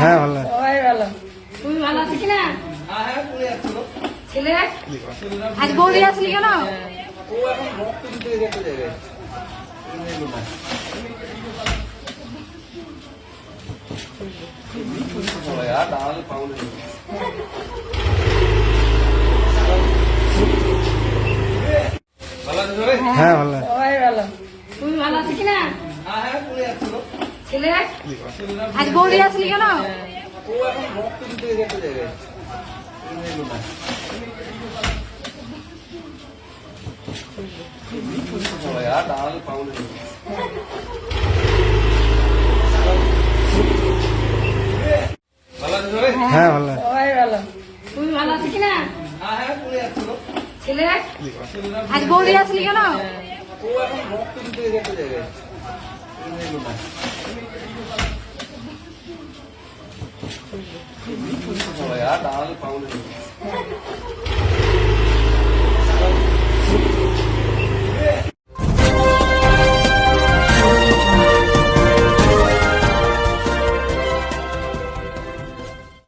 হ্যাঁ ভালো। সবাই ভালো। তুমি ভালো আছো কিনা? ছেলে আজ বৌদি আসলি কেন? হ্যাঁ ভালো। সবাই ভালো। তুমি ভালো আছো কিনা? ছেলে আজ বৌদি আসলি কেন? হ্যাঁ ভালো। সবাই ভালো। তুমি ভালো আছো কিনা? ছেলে আজ বৌদি আসলি কেন? ভালো।